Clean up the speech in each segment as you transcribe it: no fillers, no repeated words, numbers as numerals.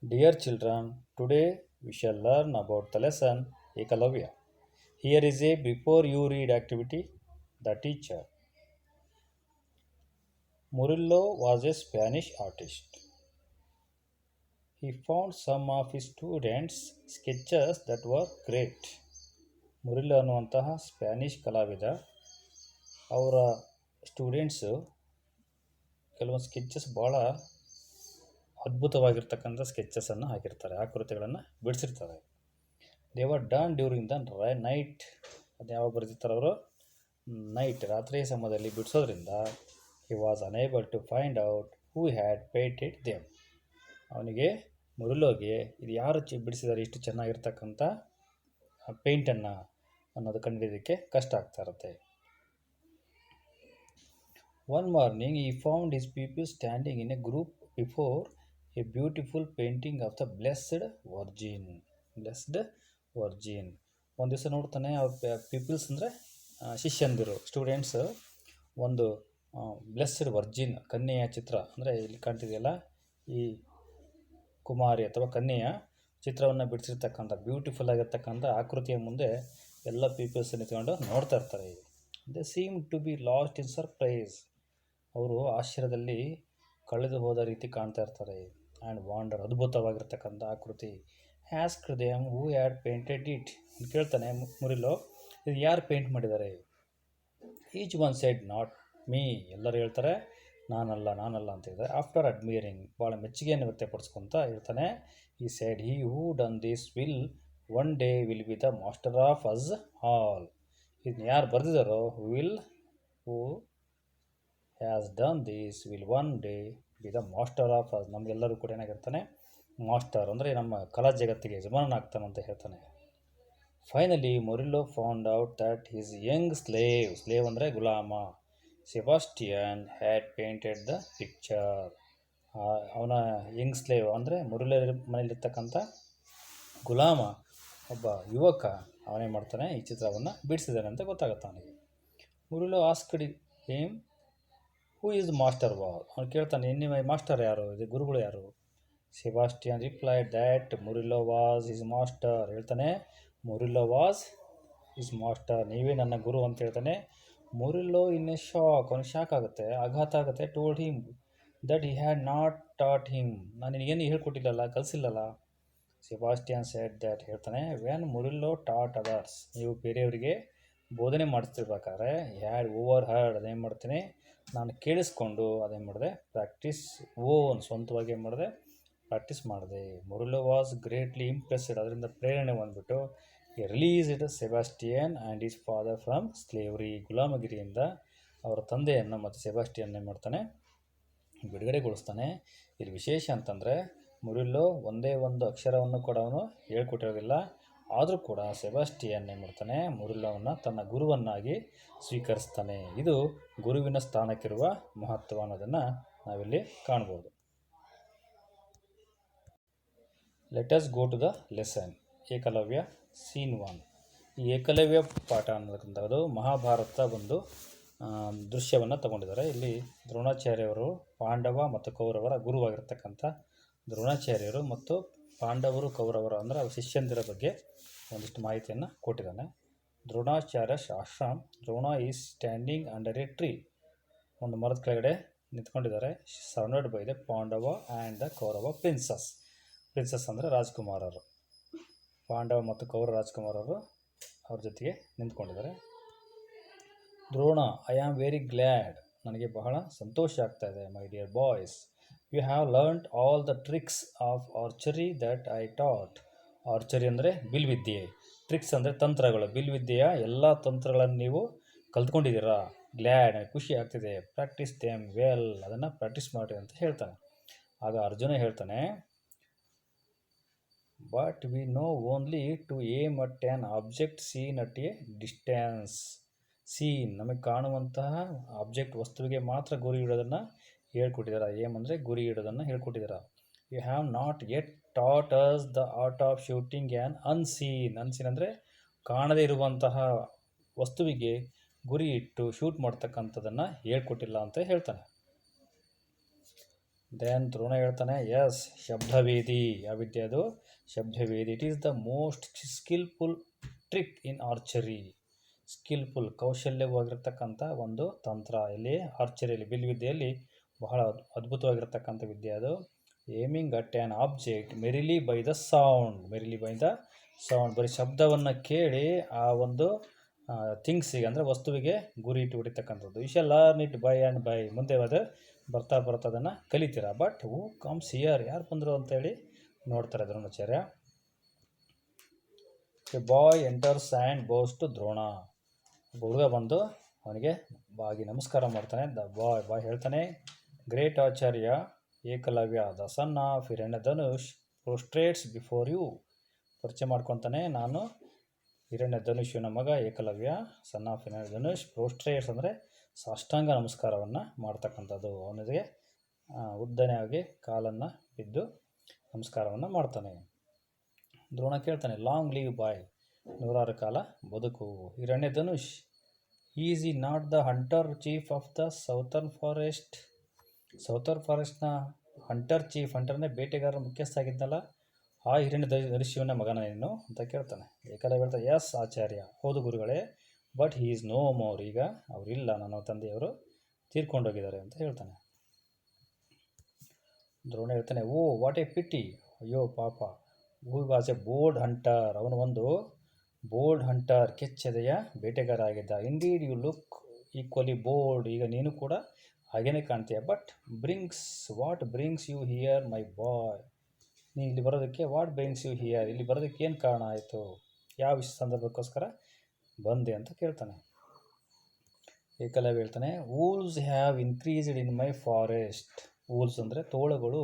Dear children, today we shall learn about the lesson Ekalavya. Here is a before you read activity. The teacher. Murillo was a Spanish artist. He found some of his students' sketches that were great. ಮುರಿಲ್ಲೋ ಅನ್ನುವಂತಹ Spanish ಕಲಾವಿದ ಅವರ students ಕೆಲವೊಂದು sketches ಭಾಳ ಅದ್ಭುತವಾಗಿರ್ತಕ್ಕಂಥ ಸ್ಕೆಚಸನ್ನು ಹಾಕಿರ್ತಾರೆ, ಆಕೃತಿಗಳನ್ನು ಬಿಡಿಸಿರ್ತಾರೆ. They were done during the night. ಅದು ಯಾವಾಗ ಬರೆದಿರ್ತಾರೆ ಅವರು? ನೈಟ್, ರಾತ್ರಿ ಸಮಯದಲ್ಲಿ ಬಿಡಿಸೋದ್ರಿಂದ he was unable to find out who had painted them. ಅವನಿಗೆ ಮುರಿಲೋಗೆ ಇದು ಯಾರು ಬಿಡಿಸಿದ್ದಾರೆ ಇಷ್ಟು ಚೆನ್ನಾಗಿರ್ತಕ್ಕಂಥ ಪೇಂಟನ್ನು ಅನ್ನೋದು ಕಂಡುಹಿಡಿಯೋದಕ್ಕೆ ಕಷ್ಟ ಆಗ್ತಾ ಇರುತ್ತೆ. ಒನ್ ಮಾರ್ನಿಂಗ್ ಈ found his people standing in a group before A beautiful painting of the blessed Virgin. ಒಂದು ದಿವಸ ನೋಡ್ತಾನೆ, ಅವ್ರ ಪೀಪಲ್ಸ್ ಅಂದರೆ ಶಿಷ್ಯಂದಿರು, ಸ್ಟೂಡೆಂಟ್ಸ್, ಒಂದು ಬ್ಲೆಸ್ಡ್ ವರ್ಜಿನ್ ಕನ್ಯೆಯ ಚಿತ್ರ, ಅಂದರೆ ಇಲ್ಲಿ ಕಾಣ್ತಿದೆಯಲ್ಲ ಈ ಕುಮಾರಿ ಅಥವಾ ಕನ್ಯೆಯ ಚಿತ್ರವನ್ನು ಬಿಡಿಸಿರ್ತಕ್ಕಂಥ ಬ್ಯೂಟಿಫುಲ್ ಆಗಿರ್ತಕ್ಕಂಥ ಆಕೃತಿಯ ಮುಂದೆ ಎಲ್ಲ ಪೀಪಲ್ಸ್ ನಿಂತ್ಕೊಂಡು ನೋಡ್ತಾ ಇರ್ತಾರೆ. They seem to be lost in surprise. ಅವರು ಆಶ್ಚರ್ಯದಲ್ಲಿ ಕಳೆದು ಹೋದ ರೀತಿ ಕಾಣ್ತಾ ಇರ್ತಾರೆ. ಆ್ಯಂಡ್ ವಾಂಡರ್, ಅದ್ಭುತವಾಗಿರ್ತಕ್ಕಂಥ ಆಕೃತಿ. Asked them who had painted it. ಕೇಳ್ತಾನೆ ಮುರಿಲೋ, ಇದು ಯಾರು ಪೇಂಟ್ ಮಾಡಿದ್ದಾರೆ? Each one shed not me. ಎಲ್ಲರೂ ಹೇಳ್ತಾರೆ ನಾನಲ್ಲ ಅಂತ ಹೇಳ್ತಾರೆ. ಆಫ್ಟರ್ ಅಡ್ಮಿರಿಂಗ್, ಭಾಳ ಮೆಚ್ಚುಗೆಯನ್ನು ವ್ಯಕ್ತಪಡಿಸ್ಕೊಂತ ಹೇಳ್ತಾನೆ, he said he who done this will one day will be the master of us all. ಇದನ್ನ ಯಾರು ಬರೆದಿದ್ದಾರೋ, who has done this will one day be the master of us. ನಮಗೆಲ್ಲರೂ ಕೂಡ ಏನಾಗಿರ್ತಾನೆ, ಮಾಸ್ಟರ್ ಅಂದರೆ ನಮ್ಮ ಕಲಾ ಜಗತ್ತಿಗೆ ಯಜಮಾನನಾಗ್ತಾನಂತ ಹೇಳ್ತಾನೆ. Finally Murillo found out that his young slave ಅಂದರೆ ಗುಲಾಮ, Sebastian had painted the picture. ಅವನ ಯಂಗ್ ಸ್ಲೇವ್ ಅಂದರೆ ಮುರಿಲ್ಲೋ ಮನೆಯಲ್ಲಿರ್ತಕ್ಕಂಥ ಗುಲಾಮ, ಒಬ್ಬ ಯುವಕ, ಅವನೇ ಮಾಡ್ತಾನೆ ಈ ಚಿತ್ರವನ್ನು ಬಿಡಿಸಿದ್ದಾನೆ ಅಂತ ಗೊತ್ತಾಗುತ್ತೆ ಅವನಿಗೆ. Murillo asked him who is master was. ಅವನು ಕೇಳ್ತಾನೆ, ನಿಮ್ಮ ಮಾಸ್ಟರ್ ಯಾರು, ಇದು ಗುರುಗಳು ಯಾರು? Sebastian replied that Murillo was his master. ಹೇಳ್ತಾನೆ, ಮುರಿಲ್ಲೋ ವಾಸ್ ಹಿಸ್ ಮಾಸ್ಟರ್, ನೀವೇ ನನ್ನ ಗುರು ಅಂತ ಹೇಳ್ತಾನೆ. ಮುರಿಲ್ಲೋ ಇನ್ ಎ ಶಾಕ್, ಅವನಿಗೆ ಶಾಕ್ ಆಗುತ್ತೆ, ಆಘಾತ ಆಗುತ್ತೆ. Told him that he had not taught him, ನಾನು ನಿನಗೇನು ಹೇಳ್ಕೊಟ್ಟಿಲ್ಲಲ್ಲ, ಕಲಿಸಿಲ್ಲಲ್ಲ. ಸೆಬಾಸ್ಟಿಯನ್ ಸೆಡ್ ದ್ಯಾಟ್, ಹೇಳ್ತಾನೆ, ವೆನ್ ಮುರಿಲ್ಲೋ ಟಾಟ್ ಅದರ್ಸ್, ನೀವು ಬೇರೆಯವರಿಗೆ ಬೋಧನೆ ಮಾಡಿಸ್ತಿರ್ಬೇಕಾದ್ರೆ ಹ್ಯಾಡ್ ಓವರ್ ಹರ್ಡ್, ಅದೇನು ಮಾಡ್ತೀನಿ ನಾನು ಕೇಳಿಸ್ಕೊಂಡು ಅದೇನು ಮಾಡಿದೆ, ಪ್ರಾಕ್ಟೀಸ್ ಓನ್ ಸ್ವಂತವಾಗಿ ಏನು ಮಾಡಿದೆ, ಪ್ರಾಕ್ಟೀಸ್ ಮಾಡಿದೆ. ಮುರಿಲ್ಲೋ ವಾಸ್ ಗ್ರೇಟ್ಲಿ ಇಂಪ್ರೆಸ್ಡ್, ಅದರಿಂದ ಪ್ರೇರಣೆ ಬಂದುಬಿಟ್ಟು released Sebastian and his father from slavery. ಗುಲಾಮಗಿರಿಯಿಂದ ಅವರ ತಂದೆಯನ್ನು ಮತ್ತು ಸೆಬಾಸ್ಟಿಯನ್ ಏನು ಮಾಡ್ತಾನೆ, ಬಿಡುಗಡೆಗೊಳಿಸ್ತಾನೆ. ಇಲ್ಲಿ ವಿಶೇಷ ಅಂತಂದರೆ ಮುರಿಲ್ಲೋ ಒಂದೇ ಒಂದು ಅಕ್ಷರವನ್ನು ಕೂಡ ಅವನು ಹೇಳ್ಕೊಟ್ಟಿರೋದಿಲ್ಲ. ಆದರೂ ಕೂಡ ಸೆಬಾಸ್ಟಿಯನ್ ಏನು ಮಾಡ್ತಾನೆ, ಮುರಿಲ್ಲೋವನ್ನು ತನ್ನ ಗುರುವನ್ನಾಗಿ ಸ್ವೀಕರಿಸ್ತಾನೆ. ಇದು ಗುರುವಿನ ಸ್ಥಾನಕ್ಕಿರುವ ಮಹತ್ವ ಅನ್ನೋದನ್ನು ನಾವಿಲ್ಲಿ ಕಾಣ್ಬೋದು. Let us go to the lesson. Ekalavya scene 1. ಈ ಏಕಲವ್ಯ ಪಾಠ ಅನ್ನೋದಕ್ಕಂಥದ್ದು ಮಹಾಭಾರತ ಒಂದು ದೃಶ್ಯವನ್ನು ತಗೊಂಡಿದ್ದಾರೆ. ಇಲ್ಲಿ ದ್ರೋಣಾಚಾರ್ಯವರು ಪಾಂಡವ ಮತ್ತು ಕೌರವರ ಗುರುವಾಗಿರ್ತಕ್ಕಂಥ ದ್ರೋಣಾಚಾರ್ಯರು ಮತ್ತು ಪಾಂಡವರು ಕೌರವರು ಅಂದರೆ ಅವ್ರ ಶಿಷ್ಯಂದಿರ ಬಗ್ಗೆ ಒಂದಿಷ್ಟು ಮಾಹಿತಿಯನ್ನು ಕೊಟ್ಟಿದ್ದಾನೆ. Dronacharya ashram. Drona is standing under a tree. ಒಂದು ಮರದ ಕೆಳಗಡೆ ನಿಂತ್ಕೊಂಡಿದ್ದಾರೆ. Surrounded by the Pandava and the Kaurava princes ಅಂದರೆ ರಾಜ್ಕುಮಾರರು. ಪಾಂಡವ ಮತ್ತು ಕೌರವ ರಾಜ್ಕುಮಾರರು ಅವ್ರ ಜೊತೆಗೆ ನಿಂತ್ಕೊಂಡಿದ್ದಾರೆ. Drona, I am very glad, ನನಗೆ ಬಹಳ ಸಂತೋಷ ಆಗ್ತಾ ಇದೆ. My dear boys, you have learned all the tricks of archery that I taught. Archery ಅಂದರೆ ಬಿಲ್ವಿದ್ಯೆ, ಟ್ರಿಕ್ಸ್ ಅಂದರೆ ತಂತ್ರಗಳು. ಬಿಲ್ವಿದ್ಯೆಯ ಎಲ್ಲ ತಂತ್ರಗಳನ್ನು ನೀವು ಕಲ್ತ್ಕೊಂಡಿದ್ದೀರಾ. ಗ್ಲ್ಯಾಡ್, ಖುಷಿ ಆಗ್ತಿದೆ. ಪ್ರಾಕ್ಟೀಸ್ ದೇಮ್ ವೆಲ್, ಅದನ್ನು ಪ್ರಾಕ್ಟೀಸ್ ಮಾಡಿ ಅಂತ ಹೇಳ್ತಾನೆ. ಆಗ ಅರ್ಜುನ ಹೇಳ್ತಾನೆ, but we know only to aim at an object seen at a distance. Seen, ನಮಗೆ ಕಾಣುವಂತಹ ಆಬ್ಜೆಕ್ಟ್ ವಸ್ತುವಿಗೆ ಮಾತ್ರ ಗುರಿ ಇಡೋದನ್ನು ಹೇಳ್ಕೊಟ್ಟಿದ್ದಾರೆ. ಏಮ್ ಅಂದರೆ ಗುರಿ ಇಡೋದನ್ನು ಹೇಳ್ಕೊಟ್ಟಿದ್ದಾರೆ. You have not yet taught us the art of shooting an unseen. Unseen ಅಂದರೆ ಕಾಣದೇ ಇರುವಂತಹ ವಸ್ತುವಿಗೆ ಗುರಿ ಇಟ್ಟು ಶೂಟ್ ಮಾಡ್ತಕ್ಕಂಥದ್ದನ್ನು ಹೇಳ್ಕೊಟ್ಟಿಲ್ಲ ಅಂತ ಹೇಳ್ತಾನೆ. ದೆನ್ ದ್ರೋಣ ಹೇಳ್ತಾನೆ ಎಸ್ ಶಬ್ದವೇದಿ ಯಾವ ವಿದ್ಯೆ ಅದು ಶಬ್ದವೇದಿ. It is the most skilful trick in archery. Skilful ಕೌಶಲ್ಯವಾಗಿರ್ತಕ್ಕಂಥ ಒಂದು ತಂತ್ರ ಇಲ್ಲಿ ಆರ್ಚರಿಯಲ್ಲಿ ಬಿಲ್ವಿದ್ಯೆಯಲ್ಲಿ ಬಹಳ ಅದ್ಭುತವಾಗಿರ್ತಕ್ಕಂಥ ವಿದ್ಯೆ ಅದು. Aiming at an object merely by the sound. Merely by the sound ಬರೀ ಶಬ್ದವನ್ನು ಕೇಳಿ ಆ ಒಂದು ಥಿಂಗ್ಸಿಗೆ ಅಂದರೆ ವಸ್ತುವಿಗೆ ಗುರಿ ಇಟ್ಟು ಹೊಡಿತಕ್ಕಂಥದ್ದು. You shall learn it by and by. ಮುಂದೆ ಅದು ಬರ್ತಾ ಅದನ್ನು ಕಲಿತೀರಾ. ಬಟ್ ಹೂ ಕಮ್ಸ್ ಹಿಯರ್, ಯಾರು ಬಂದರು ಅಂತೇಳಿ ನೋಡ್ತಾರೆ Dronacharya. A boy enters and bows to Drona. ಒಬ್ಬ ಹುಡುಗ ಬಂದು ಅವನಿಗೆ ಬಾಗಿ ನಮಸ್ಕಾರ ಮಾಡ್ತಾನೆ. ದ ಬಾಯ್ ಹೇಳ್ತಾನೆ, great Acharya Ekalavya the son of Hiranyadhanush prostrates before you. ಪರಿಚಯ ಮಾಡ್ಕೊತಾನೆ, ನಾನು ಹಿರಣ್ಯಧನುಷ್ಯನ ಮಗ ಏಕಲವ್ಯ, ಸನ್ ಆಫ್ ಹಿರಣ್ಯಧನುಷ್. ಪ್ರೊಸ್ಟ್ರೇಟ್ಸ್ ಅಂದರೆ ಸಾಷ್ಟಾಂಗ ನಮಸ್ಕಾರವನ್ನು ಮಾಡ್ತಕ್ಕಂಥದ್ದು. ಅವನಿಗೆ ಉದ್ದನೆಯಾಗಿ ಕಾಲನ್ನು ಬಿದ್ದು ನಮಸ್ಕಾರವನ್ನು ಮಾಡ್ತಾನೆ. ದ್ರೋಣ ಕೇಳ್ತಾನೆ, ಲಾಂಗ್ ಲೀವ್ ಬಾಯ್, 100 ಕಾಲ ಬದುಕು. Hiranyadhanush, is he not the hunter chief of the southern forest. Southern ಫಾರೆಸ್ಟ್ನ ಹಂಟರ್ ಚೀಫ್, ಹಂಟರ್ನೇ ಬೇಟೆಗಾರರ ಮುಖ್ಯಸ್ಥ ಆಗಿದ್ದಲ್ಲ, ಆ ಹಿರಣ್ಯಧನುಷ್ಯನ ಮಗನ ನೀನು ಅಂತ ಕೇಳ್ತಾನೆ. ಏಕಲವ್ಯ ಹೇಳ್ತಾನೆ, ಎಸ್ ಆಚಾರ್ಯ, ಹೌದು ಗುರುಗಳೇ, but he is no more. ಈಗ ಅವರಿಲ್ಲ, ನನ್ನ ತಂದೆಯವರು ತೀರ್ಕೊಂಡೋಗಿದ್ದಾರೆ ಅಂತ ಹೇಳ್ತಾನೆ. ದ್ರೋಣ ಹೇಳ್ತಾನೆ, ಓ ವಾಟ್ ಎ ಪಿಟಿ, ಅಯ್ಯೋ ಪಾಪ. Who was a bold hunter, ಅವನು ಒಂದು ಬೋಲ್ಡ್ ಹಂಟರ್, ಕೆಚ್ಚೆದೆಯ ಬೇಟೆಗಾರ ಆಗಿದ್ದ. Indeed you look equally bold, ಈಗ ನೀನು ಕೂಡ ಹಾಗೇನೆ ಕಾಣ್ತೀಯ. But what brings you here my boy, ನೀನು ಇಲ್ಲಿ ಬರೋದಕ್ಕೆ ವಾಟ್ ಬ್ರಿಂಗ್ಸ್ ಯು ಹಿಯರ್, ಇಲ್ಲಿ ಬರೋದಕ್ಕೆ ಏನು ಕಾರಣ ಆಯಿತು, ಯಾವ ಸಂದರ್ಭಕ್ಕೋಸ್ಕರ ಬಂದೆ ಅಂತ ಕೇಳ್ತಾನೆ. ಏಕಲವ್ಯ ಹೇಳ್ತಾನೆ, wolves have increased in my forest. Wolves ಅಂದರೆ ತೋಳಗಳು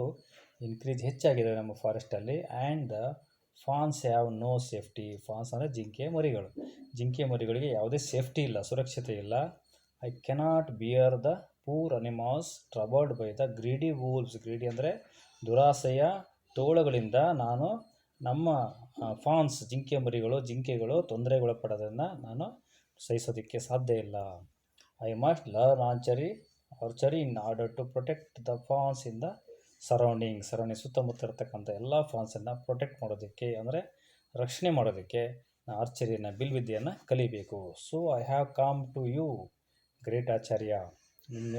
ಹೆಚ್ಚಾಗಿದೆ ನಮ್ಮ ಫಾರೆಸ್ಟಲ್ಲಿ. And the fawns have no safety. Fawns ಅಂದರೆ ಜಿಂಕೆ ಮರಿಗಳು. ಜಿಂಕೆ ಮರಿಗಳಿಗೆ ಯಾವುದೇ ಸೇಫ್ಟಿ ಇಲ್ಲ, ಸುರಕ್ಷತೆ ಇಲ್ಲ. I cannot bear the poor animals troubled by the greedy wolves. Greedy ಅಂದರೆ ದುರಾಸೆಯ ತೋಳಗಳಿಂದ ನಾನು ನಮ್ಮ ಫಾನ್ಸ್ ಜಿಂಕೆಗಳು ತೊಂದರೆಗೊಳಪಡೋದನ್ನು ನಾನು ಸಹಿಸೋದಕ್ಕೆ ಸಾಧ್ಯ ಇಲ್ಲ. I must learn archery in order to protect the fawns in the surrounding ಸುತ್ತಮುತ್ತ ಇರತಕ್ಕಂಥ ಎಲ್ಲ ಫಾನ್ಸನ್ನು ಪ್ರೊಟೆಕ್ಟ್ ಮಾಡೋದಕ್ಕೆ, ಅಂದರೆ ರಕ್ಷಣೆ ಮಾಡೋದಕ್ಕೆ ಆರ್ಚರಿಯನ್ನು ಬಿಲ್ವಿದ್ಯೆಯನ್ನು ಕಲಿಬೇಕು. So I have come to you great Acharya,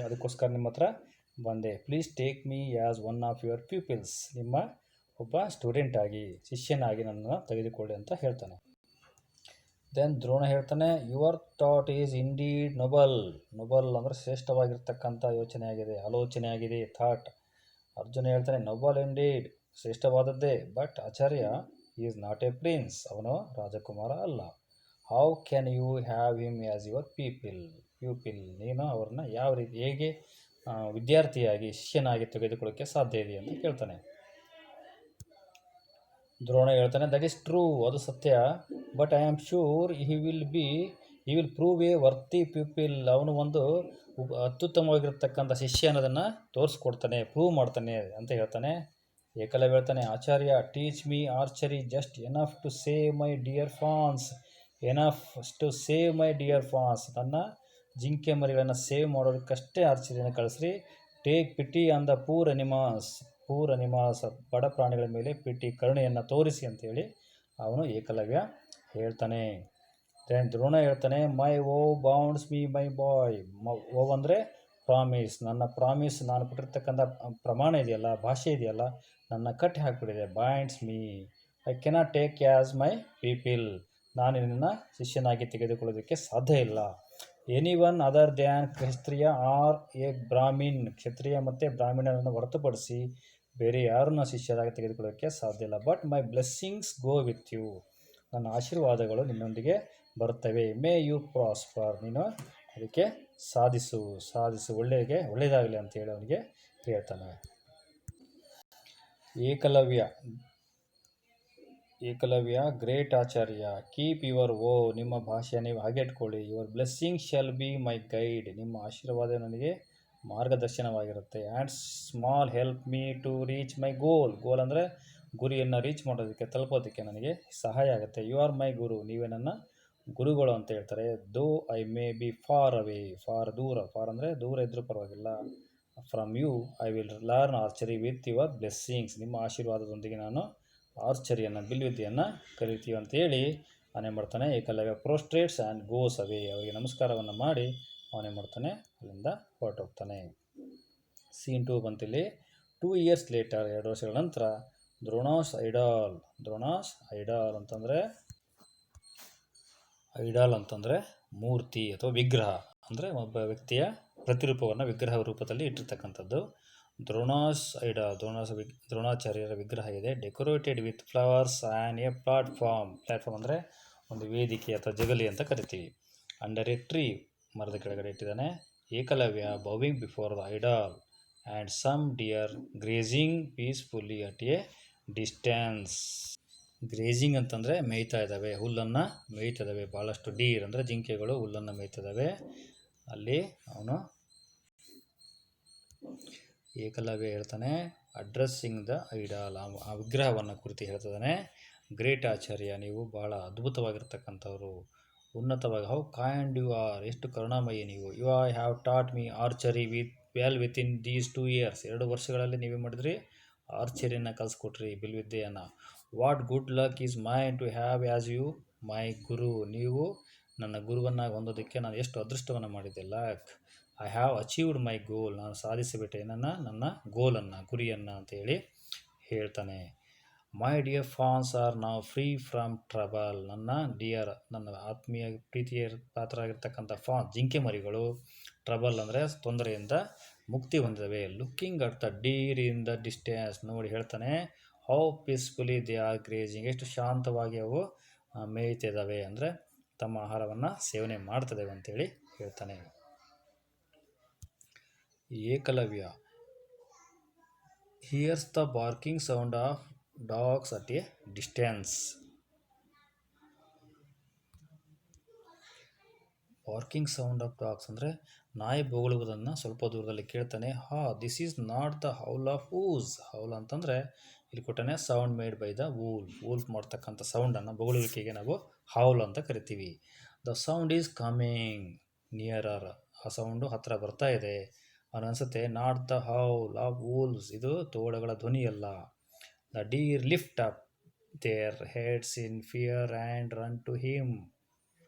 ಅದಕ್ಕೋಸ್ಕರ ನಿಮ್ಮ ಹತ್ರ ಬಂದೆ. Please take me as one of your peoples, ನಿಮ್ಮ ಒಬ್ಬ ಸ್ಟೂಡೆಂಟಾಗಿ, ಶಿಷ್ಯನಾಗಿ ನನ್ನನ್ನು ತೆಗೆದುಕೊಳ್ಳಿ ಅಂತ ಹೇಳ್ತಾನೆ. ದೆನ್ ದ್ರೋಣ ಹೇಳ್ತಾನೆ, your thought is indeed noble. Noble ಅಂದರೆ ಶ್ರೇಷ್ಠವಾಗಿರ್ತಕ್ಕಂಥ ಆಲೋಚನೆ ಆಗಿದೆ, ಥಾಟ್. ಅರ್ಜುನ ಹೇಳ್ತಾನೆ, ನೊಬಲ್ ಇಂಡೀಡ್, ಶ್ರೇಷ್ಠವಾದದ್ದೇ. But Acharya is not a prince, ಅವನು ರಾಜಕುಮಾರ ಅಲ್ಲ. How can you have him as your pupil. ನೀನು ಅವ್ರನ್ನ ಯಾವ ರೀತಿ, ಹೇಗೆ ವಿದ್ಯಾರ್ಥಿಯಾಗಿ, ಶಿಷ್ಯನಾಗಿ ತೆಗೆದುಕೊಳ್ಳೋಕ್ಕೆ ಸಾಧ್ಯ ಇದೆ ಅಂತ ಕೇಳ್ತಾನೆ. ದ್ರೋಣ ಹೇಳ್ತಾನೆ, ದಟ್ ಈಸ್ ಟ್ರೂ, ಅದು ಸತ್ಯ. But I am sure he will prove a worthy people. ಅವನು ಒಂದು ಅತ್ಯುತ್ತಮವಾಗಿರ್ತಕ್ಕಂಥ ಶಿಷ್ಯ ಅನ್ನೋದನ್ನು ತೋರಿಸ್ಕೊಡ್ತಾನೆ, ಪ್ರೂವ್ ಮಾಡ್ತಾನೆ ಅಂತ ಹೇಳ್ತಾನೆ. ಏಕಲವ್ಯ ಹೇಳ್ತಾನೆ, Acharya teach me archery just enough to save my dear fawns. ನನ್ನ ಜಿಂಕೆ ಮರಿಗಳನ್ನು ಸೇವ್ ಮಾಡೋದಕ್ಕಷ್ಟೇ ಆರ್ಚರಿಯನ್ನು ಕಳಿಸ್ರಿ. Take pity on the poor animals, ಬಡ ಪ್ರಾಣಿಗಳ ಮೇಲೆ ಕರುಣೆಯನ್ನು ತೋರಿಸಿ ಅಂತೇಳಿ ಅವನು ಏಕಲವ್ಯ ಹೇಳ್ತಾನೆ. ದ್ರೋಣ ಹೇಳ್ತಾನೆ, ಮೈ ಓ ಬೌಂಡ್ಸ್ ಮೀ ಮೈ ಬಾಯ್. ಓ ಅಂದರೆ ಪ್ರಾಮಿಸ್, ನನ್ನ ಪ್ರಾಮಿಸ್, ನಾನು ಕೊಟ್ಟಿರ್ತಕ್ಕಂಥ ಪ್ರಮಾಣ ಇದೆಯಲ್ಲ, ಭಾಷೆ ಇದೆಯಲ್ಲ, ನನ್ನ ಕಟ್ಟಿ ಹಾಕಿಬಿಟ್ಟಿದೆ. Binds me, I cannot take as my people. ನಾನು ನಿನ್ನ ಶಿಷ್ಯನಾಗಿ ತೆಗೆದುಕೊಳ್ಳೋದಕ್ಕೆ ಸಾಧ್ಯ ಇಲ್ಲ. Any one other than Kshatriya or a Brahmin. Kshatriya ಮತ್ತು ಬ್ರಾಹ್ಮಣರನ್ನು ಹೊರತುಪಡಿಸಿ ಬೇರೆ ಯಾರನ್ನ ಶಿಷ್ಯರಾಗಿ ತೆಗೆದುಕೊಳ್ಳೋಕ್ಕೆ ಸಾಧ್ಯ ಇಲ್ಲ. But my blessings go with you. ನನ್ನ ಆಶೀರ್ವಾದಗಳು ನಿನ್ನೊಂದಿಗೆ ಬರ್ತವೆ. May you prosper. ನೀನು ಅದಕ್ಕೆ ಸಾಧಿಸು, ಒಳ್ಳೆಯದಾಗಲಿ ಅಂತೇಳಿ ಅವನಿಗೆ ಹೇಳ್ತಾನೆ. Ekalavya great Acharya, keep your ನಿಮ್ಮ ಭಾಷೆ ನೀವು ಹಾಗೆ ಇಟ್ಕೊಳ್ಳಿ. Your blessing shall be my guide. ನಿಮ್ಮ ಆಶೀರ್ವಾದ ನನಗೆ ಮಾರ್ಗದರ್ಶನವಾಗಿರುತ್ತೆ. And small help me to reach my goal ಅಂದರೆ ಗುರಿಯನ್ನು ರೀಚ್ ಮಾಡೋದಕ್ಕೆ, ತಲುಪೋದಕ್ಕೆ ನನಗೆ ಸಹಾಯ ಆಗುತ್ತೆ. ಯು ಆರ್ ಮೈ ಗುರು, ನೀವೇ ನನ್ನ ಗುರುಗಳು ಅಂತ ಹೇಳ್ತಾರೆ. Though I may be far away, far ಅಂದರೆ ದೂರ ಇದ್ದರೂ ಪರವಾಗಿಲ್ಲ, from you I will learn archery with your blessings. ನಿಮ್ಮ ಆಶೀರ್ವಾದದೊಂದಿಗೆ ನಾನು ಆರ್ಚರಿಯನ್ನು ಬಿಲ್ವಿದ್ಯೆಯನ್ನು ಕಲಿತೀವಿ ಅಂತೇಳಿ ಅವನೇನು ಮಾಡ್ತಾನೆ, Ekalavya prostrates and goes away. ಅವರಿಗೆ ನಮಸ್ಕಾರವನ್ನು ಮಾಡಿ ಅವನೇನು ಮಾಡ್ತಾನೆ, ಅಲ್ಲಿಂದ ಹೊರಟೋಗ್ತಾನೆ. ಸೀನ್ 2 ಬಂತಿಲ್ಲಿ. 2 years ಲೇಟರ್, 2 ವರ್ಷಗಳ ನಂತರ ದ್ರೋಣಾಸ್ ಐಡಾಲ್. ದ್ರೋಣಾಸ್ ಐಡಾಲ್ ಅಂತಂದರೆ ಮೂರ್ತಿ ಅಥವಾ ವಿಗ್ರಹ, ಅಂದರೆ ಒಬ್ಬ ವ್ಯಕ್ತಿಯ ಪ್ರತಿರೂಪವನ್ನು ವಿಗ್ರಹ ರೂಪದಲ್ಲಿ ಇಟ್ಟಿರ್ತಕ್ಕಂಥದ್ದು. ದ್ರೋಣಾಚಾರ್ಯರ ವಿಗ್ರಹ ಇದೆ. Decorated with flowers and A platform ಅಂದರೆ ಒಂದು ವೇದಿಕೆ ಅಥವಾ ಜಗಲಿ ಅಂತ ಕರಿತೀವಿ. ಅಂಡರ್ ಎ ಟ್ರೀ, ಮರದ ಕೆಳಗಡೆ ಇಟ್ಟಿದ್ದಾನೆ. Ekalavya bowing before the idol and some deer grazing peacefully at a distance. Grazing ಅಂತಂದರೆ ಮೇಯ್ತಾ ಇದ್ದಾವೆ, ಹುಲ್ಲನ್ನು ಮೇಯ್ತಾ ಇದ್ದಾವೆ. ಭಾಳಷ್ಟು ಡೀರ್ ಅಂದರೆ ಜಿಂಕೆಗಳು ಹುಲ್ಲನ್ನು ಮೇಯ್ತಾ ಇದ್ದಾವೆ. ಅಲ್ಲಿ ಅವನು ಏಕಲವ್ಯ ಹೇಳ್ತಾನೆ, ಅಡ್ರೆಸ್ಸಿಂಗ್ ದ ಐಡಾಲ್, ಆ ವಿಗ್ರಹವನ್ನು ಕುರಿತು ಹೇಳ್ತಿದ್ದಾನೆ. ಗ್ರೇಟ್ ಆಚಾರ್ಯ, ನೀವು ಭಾಳ ಅದ್ಭುತವಾಗಿರ್ತಕ್ಕಂಥವ್ರು, ಉನ್ನತವಾಗಿ. ಹೌ ಕೈಂಡ್ ಯು ಆರ್, ಎಷ್ಟು ಕರುಣಾಮಯಿ ನೀವು. You I have taught me archery within these 2 years, 2 ವರ್ಷಗಳಲ್ಲಿ ನೀವೇ ಮಾಡಿದ್ರಿ ಆರ್ಚರಿಯನ್ನು ಕಲಿಸ್ಕೊಟ್ರಿ, ಬಿಲ್ವಿದ್ಯೆಯನ್ನು. What good luck is mine to have as you my guru, ನೀವು ನನ್ನ ಗುರುವನ್ನು ಹೊಂದೋದಕ್ಕೆ ನಾನು ಎಷ್ಟು ಅದೃಷ್ಟವನ್ನು ಮಾಡಿದ್ದೆ. Luck I have achieved my goal, ನಾನು ಸಾಧಿಸಿಬಿಟ್ಟೆ ನನ್ನ ಗೋಲನ್ನು, ಗುರಿಯನ್ನು ಅಂತೇಳಿ ಹೇಳ್ತಾನೆ. My dear fawns are now free from trouble, ನನ್ನ ಆತ್ಮೀಯ ಪ್ರೀತಿಯ ಪಾತ್ರರಾಗಿರ್ತಕ್ಕಂಥ ಜಿಂಕೆ ಮರಿಗಳು ಟ್ರಬಲ್ ಅಂದರೆ ತೊಂದರೆಯಿಂದ ಮುಕ್ತಿ ಹೊಂದಿದವೆ. Looking at the deer in the distance, ನೋಡಿ ಹೇಳ್ತಾನೆ, how peacefully they are grazing, ಎಷ್ಟು ಶಾಂತವಾಗಿ ಅವು ಮೇಯ್ತಿದ್ದಾವೆ, ಅಂದರೆ ತಮ್ಮ ಆಹಾರವನ್ನು ಸೇವನೆ ಮಾಡ್ತಿದ್ದಾವೆ ಅಂತೇಳಿ ಹೇಳ್ತಾನೆ. Ekalavya hears the barking sound of dogs at a distance. Barking sound of dogs ಅಂದರೆ ನಾಯಿ ಬೊಗಳುವುದನ್ನು ಸ್ವಲ್ಪ ದೂರದಲ್ಲಿ ಕೇಳ್ತಾನೆ. This is not the howl of wolves. Howl ಅಂತಂದರೆ ಇಲ್ಲಿ ಕೊಟ್ಟನೆ sound made by the wolf ಮಾಡ್ತಕ್ಕಂಥ ಸೌಂಡನ್ನು, ಬೊಗಳುವಿಕೆಗೆ ನಾವು ಹೌಲ್ ಅಂತ ಕರಿತೀವಿ. The sound is coming nearer, ಆ ಸೌಂಡು ಹತ್ತಿರ ಬರ್ತಾ ಇದೆ. ಅವನು ಅನಿಸುತ್ತೆ, not the howl of wolves, ಇದು ತೋಳಗಳ ಧ್ವನಿಯಲ್ಲ. The deer lift up their heads in fear and run to him.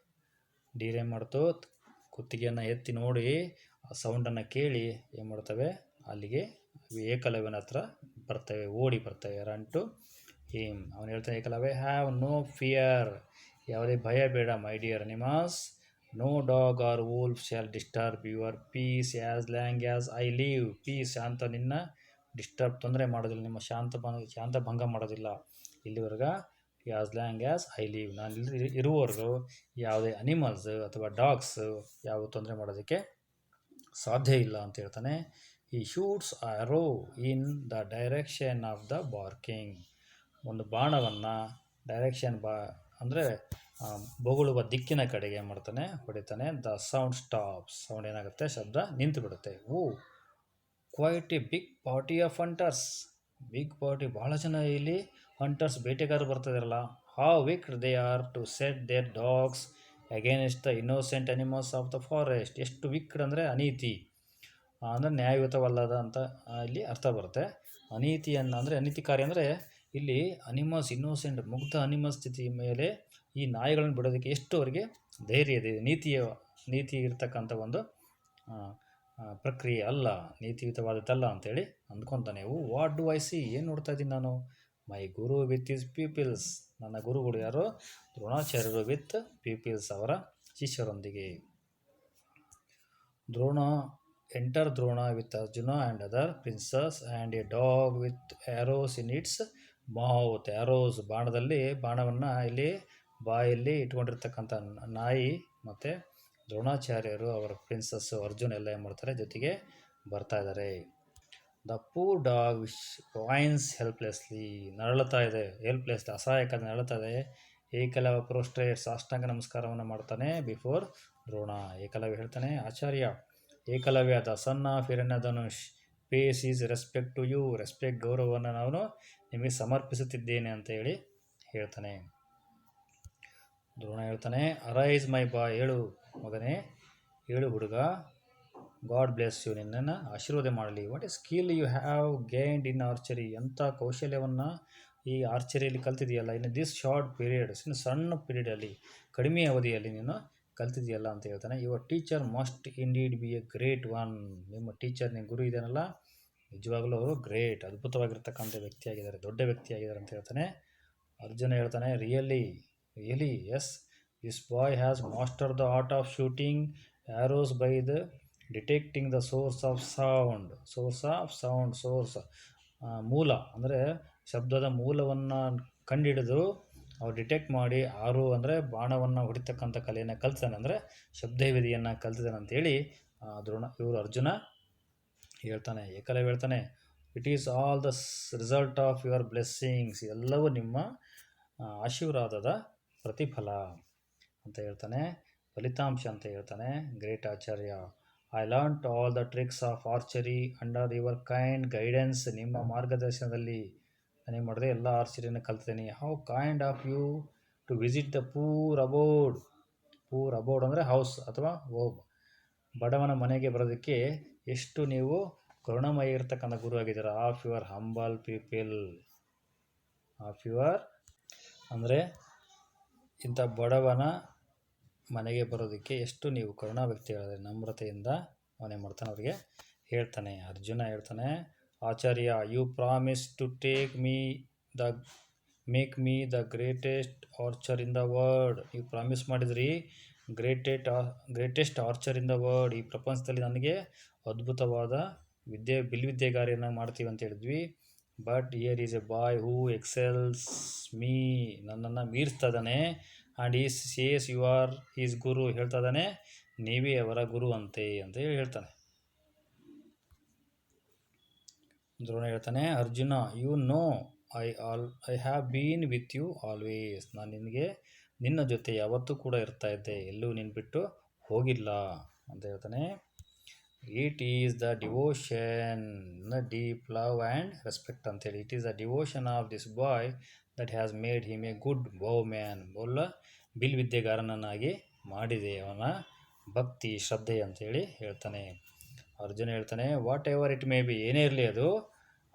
Deer ಏನು ಮಾಡ್ತು, ಕುತ್ತಿಗೆಯನ್ನು ಎತ್ತಿ ನೋಡಿ ಆ ಸೌಂಡನ್ನು ಕೇಳಿ ಏನು ಮಾಡ್ತವೆ, ಅಲ್ಲಿಗೆ ಏಕಲವ್ಯನ ಹತ್ರ ಬರ್ತವೆ, ಓಡಿ ಬರ್ತವೆ. Run to him. ಅವನು ಹೇಳ್ತಾನೆ, ಏಕಲವ್ಯ ಹ್ಯಾವ್ ನೋ ಫಿಯರ್, ಯಾವುದೇ ಭಯ ಬೇಡ my dear animals. No dog or wolf shall disturb your peace as long as I live. Peace ಶಾಂತ, ನಿನ್ನ ತೊಂದರೆ ಮಾಡೋದಿಲ್ಲ, ನಿಮ್ಮ ಶಾಂತ ಭಂಗ ಮಾಡೋದಿಲ್ಲ ಇಲ್ಲಿವರೆಗೆ. As long as I live, ನಾನು ಇಲ್ಲಿ ಇರುವವರೆಗೂ ಯಾವುದೇ ಅನಿಮಲ್ಸ್ ಅಥವಾ ಡಾಗ್ಸ್ ಯಾವ ತೊಂದರೆ ಮಾಡೋದಕ್ಕೆ ಸಾಧ್ಯ ಇಲ್ಲ ಅಂತ ಹೇಳ್ತಾನೆ. He shoots arrow in the direction of the barking, ಒಂದು ಬಾಣವನ್ನು ಡೈರೆಕ್ಷನ್ ಅಂದರೆ ಬೊಗಳುವ ದಿಕ್ಕಿನ ಕಡೆಗೆ ಏನು ಮಾಡ್ತಾನೆ, ಹೊಡಿತಾನೆ. ದ ಸೌಂಡ್ ಸ್ಟಾಪ್ಸ್, ಸೌಂಡ್ ಏನಾಗುತ್ತೆ, ಶಬ್ದ ನಿಂತು ಬಿಡುತ್ತೆ. Quite a big party of hunters. Big party, ಭಾಳ ಜನ ಇಲ್ಲಿ ಹಂಟರ್ಸ್, ಬೇಟೆಗಾರರು ಬರ್ತಿದಾರಲ್ಲ. How wicked they are to set their dogs against the innocent animals of the forest. ಎಷ್ಟು ವಿಕ್ಡ್ ಅಂದರೆ ಅನೀತಿ, ಅಂದರೆ ನ್ಯಾಯಯುತವಲ್ಲದ ಅಂತ ಇಲ್ಲಿ ಅರ್ಥ ಬರುತ್ತೆ. ಅನೀತಿಕಾರಿ ಅಂದರೆ ಇಲ್ಲಿ ಅನಿಮಲ್ಸ್, ಇನ್ನೋಸೆಂಟ್, ಮುಗ್ಧ ಅನಿಮಲ್ ಸ್ಥಿತಿ ಮೇಲೆ ಈ ನಾಯಿಗಳನ್ನು ಬಿಡೋದಕ್ಕೆ ಎಷ್ಟು ಅವರಿಗೆ ಧೈರ್ಯ ಇದೆ. ನೀತಿ ಇರ್ತಕ್ಕಂಥ ಒಂದು ಪ್ರಕ್ರಿಯೆ ಅಲ್ಲ, ನೀತಿಯುತವಾದದ್ದಲ್ಲ ಅಂತೇಳಿ ಅಂದ್ಕೊತಾನೆ. ವಾಟ್ ಡು ಐ ಸಿ, ಏನು ನೋಡ್ತಾ ಇದ್ದೀನಿ ನಾನು. My guru with his peoples, ನನ್ನ ಗುರುಗಳು ಯಾರು, ದ್ರೋಣಾಚಾರ್ಯರು ವಿತ್ ಪೀಪಲ್ಸ್, ಅವರ ಶಿಷ್ಯರೊಂದಿಗೆ. Enter Drona with Arjuna and other princes and a dog with arrows in its mouth. Arrows, ಬಾಣವನ್ನು ಇಲ್ಲಿ ಬಾಯಲ್ಲಿ ಇಟ್ಕೊಂಡಿರ್ತಕ್ಕಂಥ ನಾಯಿ ಮತ್ತು ದ್ರೋಣಾಚಾರ್ಯರು, ಅವರ ಪ್ರಿನ್ಸಸ್ಸು ಅರ್ಜುನ್ ಎಲ್ಲ ಏನು ಮಾಡ್ತಾರೆ, ಜೊತೆಗೆ ಬರ್ತಾ ಇದ್ದಾರೆ. ದ ಪೂರ್ ಡಾಗ್ ವೈನ್ಸ್ ಹೆಲ್ಪ್ಲೆಸ್ಲಿ, ನರಳುತ್ತಾ ಇದೆ, ಅಸಹಾಯಕ ನರಳುತ್ತಾ ಇದೆ. ಏಕಲವ್ಯ ಪ್ರೋಸ್ಟ್ರೇಟ್, ಸಾಷ್ಟಾಂಗ ನಮಸ್ಕಾರವನ್ನು ಮಾಡ್ತಾನೆ ಬಿಫೋರ್ ದ್ರೋಣ. ಏಕಲವ್ಯ ಹೇಳ್ತಾನೆ, Acharya Ekalavya the son of Hiranyadhanush pays his respect to you. ಗೌರವವನ್ನು ನಾನು ನಿಮಗೆ ಸಮರ್ಪಿಸುತ್ತಿದ್ದೇನೆ ಅಂತ ಹೇಳಿ ಹೇಳ್ತಾನೆ. ದ್ರೋಣ ಹೇಳ್ತಾನೆ, ಅರೈಸ್ ಮೈ ಬಾಯ್, ಏಳು ಮಗನೇ, ಏಳು ಹುಡುಗ. ಗಾಡ್ ಬ್ಲೆಸ್ ಯು, ನಿನ್ನನ್ನು ಆಶೀರ್ವಾದ ಮಾಡಲಿ. What a skill you have gained in archery, ಎಂಥ ಕೌಶಲ್ಯವನ್ನು ಈ ಆರ್ಚರಿಯಲ್ಲಿ ಕಲ್ತಿದೆಯಲ್ಲ, ಇನ್ನು ದಿಸ್ ಶಾರ್ಟ್ ಪೀರಿಯಡ್ಸ್, ಇನ್ನು ಸಣ್ಣ ಪೀರಿಯಡಲ್ಲಿ, ಕಡಿಮೆ ಅವಧಿಯಲ್ಲಿ ನೀನು ಕಲ್ತಿದೆಯಲ್ಲ ಅಂತ ಹೇಳ್ತಾನೆ. Your teacher must indeed B A great one, ನಿಮ್ಮ ಟೀಚರ್, ನಿಮ್ಮ ಗುರು ಇದೆಯಲ್ಲ, ನಿಜವಾಗಲೂ ಅವರು ಗ್ರೇಟ್, ಅದ್ಭುತವಾಗಿರ್ತಕ್ಕಂಥ ವ್ಯಕ್ತಿಯಾಗಿದ್ದಾರೆ, ದೊಡ್ಡ ವ್ಯಕ್ತಿಯಾಗಿದ್ದಾರೆ ಅಂತ ಹೇಳ್ತಾನೆ. ಅರ್ಜುನ ಹೇಳ್ತಾನೆ, really yes, this boy has master the art of shooting arrows by the detecting the source of sound, ಮೂಲ ಅಂದರೆ ಶಬ್ದದ ಮೂಲವನ್ನು ಕಂಡುಹಿಡಿದು ಅವ್ರು ಡಿಟೆಕ್ಟ್ ಮಾಡಿ ಆರು ಅಂದರೆ ಬಾಣವನ್ನು ಹೊಡಿತಕ್ಕಂಥ ಕಲೆಯನ್ನು ಕಲ್ತಾನೆ, ಅಂದರೆ ಶಬ್ದವಿಧಿಯನ್ನು ಕಲ್ತಿದ್ದಾನೆ ಅಂತೇಳಿ ಅರ್ಜುನ ಹೇಳ್ತಾನೆ. ಏಕಲವ್ಯ ಹೇಳ್ತಾನೆ, it is all the result of your blessings, ಎಲ್ಲವೂ ನಿಮ್ಮ ಆಶೀರ್ವಾದದ ಪ್ರತಿಫಲ ಅಂತ ಹೇಳ್ತಾನೆ, ಫಲಿತಾಂಶ ಅಂತ ಹೇಳ್ತಾನೆ. Great Acharya, I learnt all the tricks of archery under your kind guidance, ನಿಮ್ಮ ಮಾರ್ಗದರ್ಶನದಲ್ಲಿ ನಾನೇನು ಮಾಡಿದೆ, ಎಲ್ಲ ಆರ್ಚರಿಯನ್ನು ಕಲ್ತೀನಿ. How kind of you to visit the poor abode ಅಂದರೆ ಹೌಸ್ ಅಥವಾ ಹೋಮ್, ಬಡವನ ಮನೆಗೆ ಬರೋದಕ್ಕೆ ಎಷ್ಟು ನೀವು ಕರುಣಾಮಯ ಇರ್ತಕ್ಕಂಥ ಗುರು ಆಗಿದ್ದೀರ. ಆಫ್ ಯುವರ್ ಹಂಬಲ್ ಪೀಪಲ್, ಅಂದರೆ ಇಂಥ ಬಡವನ ಮನೆಗೆ ಬರೋದಕ್ಕೆ ಎಷ್ಟು ನೀವು ಕರುಣಾ ವ್ಯಕ್ತಿಗಳಿದ್ರೆ, ನಮ್ರತೆಯಿಂದ ಅವನೇ ಮಾಡ್ತಾನೆ, ಅವರಿಗೆ ಹೇಳ್ತಾನೆ. ಅರ್ಜುನ ಹೇಳ್ತಾನೆ, Acharya, you promise to make me the greatest archer in the world, ನೀವು ಪ್ರಾಮಿಸ್ ಮಾಡಿದ್ರಿ greatest archer in the world, ಈ ಪ್ರಪಂಚದಲ್ಲಿ ನನಗೆ ಅದ್ಭುತವಾದ ಬಿಲ್ವಿದ್ಯೆಗಾರಿಯನ್ನು ಮಾಡ್ತೀವಿ ಅಂತ ಹೇಳಿದ್ವಿ. But here is a boy who excels me, ನನ್ನನ್ನು ಮೀರಿಸ್ತಾ ಇದ್ದಾನೆ. And he says you are his guru, ಹೇಳ್ತಾ ಇದ್ದಾನೆ ನೀವೇ ಅವರ ಗುರು ಅಂತ ಹೇಳ್ತಾನೆ. ದ್ರೋಣ ಹೇಳ್ತಾನೆ, Arjuna, you know I have been with you always, ನಾನು ನಿನ್ನ ಜೊತೆ ಯಾವತ್ತೂ ಕೂಡ ಇರ್ತಾ ಇದ್ದೆ, ಎಲ್ಲೂ ನಿನ್ನ ಬಿಟ್ಟು ಹೋಗಿಲ್ಲ ಅಂತ ಹೇಳ್ತಾನೆ. It is the devotion, deep love and respect ಅಂತೇಳಿ, it is the devotion of this boy that has made him a good bowman, ಬಿಲ್ವಿದ್ಯೆಗಾರನನ್ನಾಗಿ ಮಾಡಿದೆ ಅವನ ಭಕ್ತಿ ಶ್ರದ್ಧೆ ಅಂತೇಳಿ ಹೇಳ್ತಾನೆ. ಅರ್ಜುನ ಹೇಳ್ತಾನೆ, whatever it may be, ಏನೇ ಇರಲಿ ಅದು,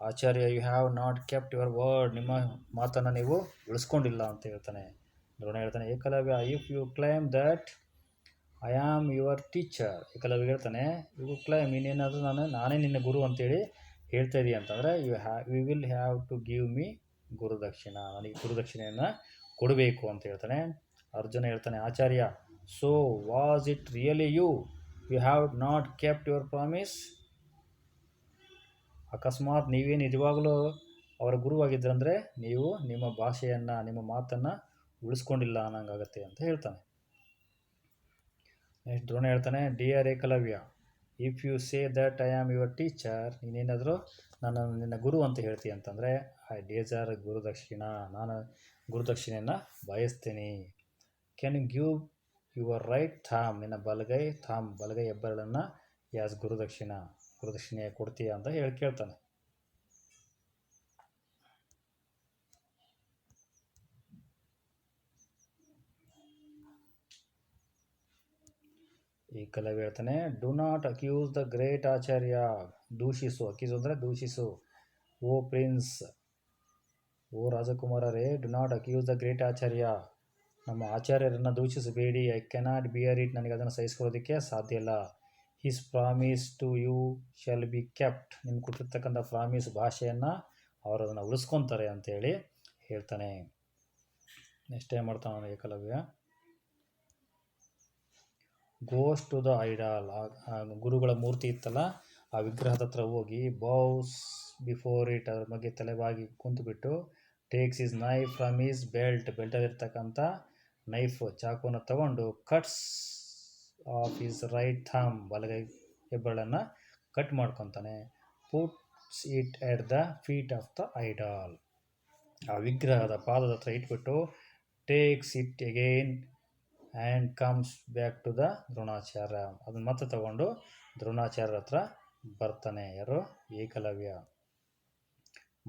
Acharya, you have not kept your word, ನಿಮ್ಮ ಮಾತನ್ನು ನೀವು ಉಳಿಸ್ಕೊಂಡಿಲ್ಲ ಅಂತ ಹೇಳ್ತಾನೆ. ದ್ರೋಣ ಹೇಳ್ತಾನೆ, Ekalavya, if you claim that I am your teacher, Eklavya ಹೇಳ್ತಾನೆ, ಯು ಕ್ಲೈಮ್, ಇನ್ನೇನಾದರೂ ನಾನೇ ನಿನ್ನ ಗುರು ಅಂತೇಳಿ ಹೇಳ್ತಾ ಇದೀಯ ಅಂತಂದರೆ, you will have to give me gurudakshina, ನನಗೆ ಗುರುದಕ್ಷಿಣೆಯನ್ನು ಕೊಡಬೇಕು ಅಂತ ಹೇಳ್ತಾನೆ. ಅರ್ಜುನ ಹೇಳ್ತಾನೆ, Acharya, so was it really you have not kept your promise, ಅಕಸ್ಮಾತ್ ನೀವೇ ನಿಜವಾಗಲೂ ಅವರ ಗುರುವಾಗಿದ್ದರಂದರೆ ನೀವು ನಿಮ್ಮ ಭಾಷೆಯನ್ನು, ನಿಮ್ಮ ಮಾತನ್ನು ಉಳಿಸ್ಕೊಂಡಿಲ್ಲ ಅನ್ನಂಗಾಗತ್ತೆ ಅಂತ ಹೇಳ್ತಾನೆ. ನೆಕ್ಸ್ಟ್ ದ್ರೋಣ ಹೇಳ್ತಾನೆ, dear Ekalavya, if you say that I am your teacher, ನೀನೇನಾದರೂ ನನ್ನನ್ನು ನಿನ್ನ ಗುರು ಅಂತ ಹೇಳ್ತೀಯ ಅಂತಂದರೆ, ಐ ಡಿಸರ್ವ್ ಗುರುದಕ್ಷಿಣ, ನಾನು ಗುರುದಕ್ಷಿಣೆಯನ್ನು ಬಯಸ್ತೀನಿ. Can you give your right thumb, ನಿನ್ನ ಬಲಗೈ ಹೆಬ್ಬೆರಳನ್ನು ಯಾಸ್ ಗುರುದಕ್ಷಿಣೆ ಕೊಡ್ತೀಯ ಅಂತ ಕೇಳ್ತಾನೆ. ಏಕಲವ್ಯ ಹೇಳ್ತಾನೆ, do not accuse the great Acharya, ದೂಷಿಸು, ಅಕ್ಯೂಸ್ ಅಂದರೆ ದೂಷಿಸು, ಓ ಪ್ರಿನ್ಸ್, ಓ ರಾಜಕುಮಾರರೇ, do not accuse the great Acharya, ನಮ್ಮ ಆಚಾರ್ಯರನ್ನು ದೂಷಿಸಬೇಡಿ. ಐ ಕೆನಾಟ್ ಬಿಯರ್ ಇಟ್, ನನಗೆ ಅದನ್ನು ಸಹಿಸ್ಕೊಳ್ಳೋದಕ್ಕೆ ಸಾಧ್ಯ ಇಲ್ಲ. His promise to you shall be kept, ನಿಮ್ಗೆ ಕೊಟ್ಟಿರ್ತಕ್ಕಂಥ ಪ್ರಾಮಿಸ್ ಭಾಷೆಯನ್ನು ಅವರು ಅದನ್ನು ಉಳಿಸ್ಕೊತಾರೆ ಅಂತೇಳಿ ಹೇಳ್ತಾನೆ. ನೆಕ್ಸ್ಟ್ ಏನು ಮಾಡ್ತಾನೆ Eklavya, goes to the idol, ಗುರುಗಳ ಮೂರ್ತಿ ಇತ್ತಲ್ಲ ಆ ವಿಗ್ರಹದ ಹತ್ರ ಹೋಗಿ, ಬೌಸ್ ಬಿಫೋರ್ ಇಟ್, ಅದ್ರ ಬಗ್ಗೆ ತಲೆಬಾಗಿ ಕುಂತುಬಿಟ್ಟು, takes his knife from his ಬೆಲ್ಟಲ್ಲಿರ್ತಕ್ಕಂಥ ನೈಫ್, ಚಾಕುವನ್ನು ತಗೊಂಡು, cuts off his right thumb, ಬಲಗೈ ಹೆಬ್ಬೆರಳನ್ನು ಕಟ್ ಮಾಡ್ಕೊತಾನೆ. Puts it at the feet of the idol, ಆ ವಿಗ್ರಹದ ಪಾದದ ಹತ್ರ ಇಟ್ಬಿಟ್ಟು, takes it again and comes back to the Dronacharya, ಅದನ್ನು ಮತ್ತೆ ತಗೊಂಡು ದ್ರೋಣಾಚಾರ್ಯರ ಹತ್ರ ಬರ್ತಾನೆ. ಯಾರು? ಏಕಲವ್ಯ.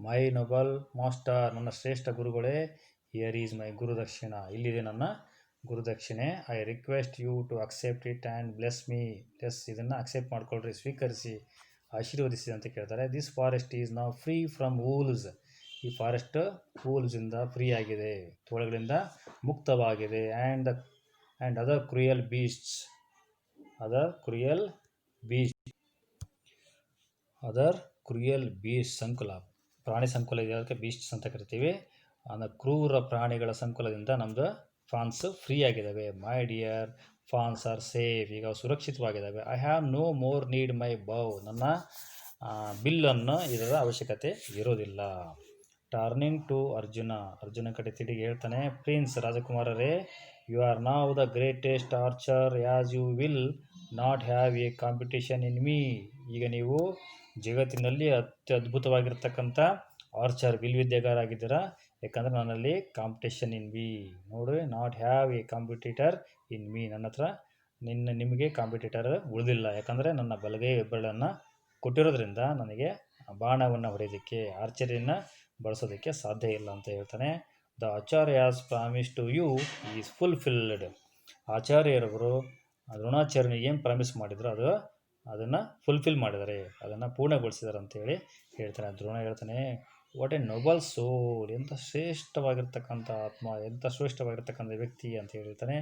ಮೈ ನೊಬಲ್ ಮಾಸ್ಟರ್, ನನ್ನ ಶ್ರೇಷ್ಠ ಗುರುಗಳೇ, ಹಿಯರ್ ಈಸ್ ಮೈ ಗುರುದಕ್ಷಿಣ, ಇಲ್ಲಿದೆ ನನ್ನ ಗುರುದಕ್ಷಿಣೆ. I request you to accept it and bless me. ಇದನ್ನು ಅಕ್ಸೆಪ್ಟ್ ಮಾಡ್ಕೊಳ್ರಿ, ಸ್ವೀಕರಿಸಿ, ಆಶೀರ್ವದಿಸಿ ಅಂತ ಕೇಳ್ತಾರೆ. This forest is now free from wolves. ಈ ಫಾರೆಸ್ಟ್ ವೂಲ್ಸಿಂದ ಫ್ರೀ ಆಗಿದೆ, ತೋಳಗಳಿಂದ ಮುಕ್ತವಾಗಿದೆ. And other cruel beasts. Other cruel beast ಸಂಕುಲ, ಪ್ರಾಣಿ ಸಂಕುಲ ಇದಕ್ಕೆ ಬೀಸ್ಟ್ಸ್ ಅಂತ ಕರಿತೀವಿ. ಕ್ರೂರ ಪ್ರಾಣಿಗಳ ಸಂಕುಲದಿಂದ ನಮ್ಮದು ಫಾನ್ಸ್ ಫ್ರೀ ಆಗಿದ್ದಾವೆ. My dear fawns are safe. ಈಗ ಸುರಕ್ಷಿತವಾಗಿದ್ದಾವೆ. I have no more need my bow. ನನ್ನ ಬಿಲ್ಲನ್ನು ಇದರ ಅವಶ್ಯಕತೆ ಇರೋದಿಲ್ಲ. ಟರ್ನಿಂಗ್ ಟು ಅರ್ಜುನ ಕಡೆ ತಿರುಗಿ ಹೇಳ್ತಾನೆ, ಪ್ರಿನ್ಸ್, ರಾಜಕುಮಾರರೇ, you are now the greatest archer as you will not have a competition in me. ಈಗ ನೀವು ಜಗತ್ತಿನಲ್ಲಿ ಅದ್ಭುತವಾಗಿರ್ತಕ್ಕಂಥ ಆರ್ಚರ್, ವಿಲ್ವಿದ್ಯೆಗಾರ ಆಗಿದ್ದೀರಾ. ಯಾಕಂದರೆ ನನ್ನಲ್ಲಿ ಕಾಂಪಿಟೇಷನ್ ಇನ್ ಮೀ. ನೋಡಿ, not have a competitor in me. ನನ್ನ ಹತ್ರ ನಿಮಗೆ ಕಾಂಪಿಟೇಟರ್ ಉಳಿದಿಲ್ಲ. ಯಾಕಂದರೆ ನನ್ನ ಬಲಗೈ ಹೆಬ್ಬೆರಳನ್ನು ಕೊಟ್ಟಿರೋದ್ರಿಂದ ನನಗೆ ಬಾಣವನ್ನು ಹೊಡೆಯೋದಕ್ಕೆ, ಆರ್ಚರಿಯನ್ನು ಬಳಸೋದಕ್ಕೆ ಸಾಧ್ಯ ಇಲ್ಲ ಅಂತ ಹೇಳ್ತಾನೆ. The Acharya has promise to you is fulfilled. ಆಚಾರ್ಯರವರು ದ್ರೋಣಾಚಾರ್ಯನಿಗೆ ಏನು ಪ್ರಾಮಿಸ್ ಮಾಡಿದ್ರು ಅದನ್ನು ಫುಲ್ಫಿಲ್ ಮಾಡಿದ್ದಾರೆ, ಅದನ್ನು ಪೂರ್ಣಗೊಳಿಸಿದ್ದಾರೆ ಅಂತೇಳಿ ಹೇಳ್ತಾನೆ. ದ್ರೋಣ ಹೇಳ್ತಾನೆ, ವಾಟ್ ಎ ನೋಬಲ್ ಸೋಲ್. ಎಂಥ ಶ್ರೇಷ್ಠವಾಗಿರ್ತಕ್ಕಂಥ ಆತ್ಮ, ಎಂಥ ಶ್ರೇಷ್ಠವಾಗಿರ್ತಕ್ಕಂಥ ವ್ಯಕ್ತಿ ಅಂತ ಹೇಳ್ತಾನೆ.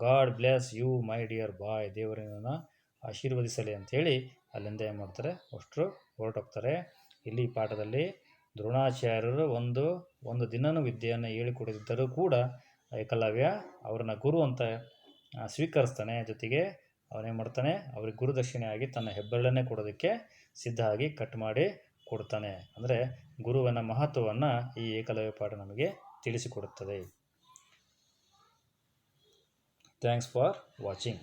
God bless you my dear boy. ದೇವರನ್ನು ಆಶೀರ್ವದಿಸಲಿ ಅಂಥೇಳಿ ಅಲ್ಲಿಂದ ಏನು ಮಾಡ್ತಾರೆ, ಅಷ್ಟರು ಹೊರಟೋಗ್ತಾರೆ. ಇಲ್ಲಿ ಪಾಠದಲ್ಲಿ ದ್ರೋಣಾಚಾರ್ಯರು ಒಂದು ದಿನನೂ ವಿದ್ಯೆಯನ್ನು ಹೇಳಿಕೊಡದಿದ್ದರೂ ಕೂಡ ಏಕಲವ್ಯ ಅವರನ್ನು ಗುರು ಅಂತ ಸ್ವೀಕರಿಸ್ತಾನೆ. ಜೊತೆಗೆ ಅವನೇನು ಮಾಡ್ತಾನೆ, ಅವ್ರಿಗೆ ಗುರುದಕ್ಷಿಣೆಯಾಗಿ ತನ್ನ ಹೆಬ್ಬೆರಳನ್ನೇ ಕೊಡೋದಕ್ಕೆ ಸಿದ್ಧ ಆಗಿ ಕಟ್ ಮಾಡಿ ಕೊಡ್ತಾನೆ. ಅಂದರೆ ಗುರುವಿನ ಮಹತ್ವವನ್ನು ಈ ಏಕಲವ್ಯ ಪಾಠ ನಮಗೆ ತಿಳಿಸಿಕೊಡುತ್ತದೆ. Thanks for watching.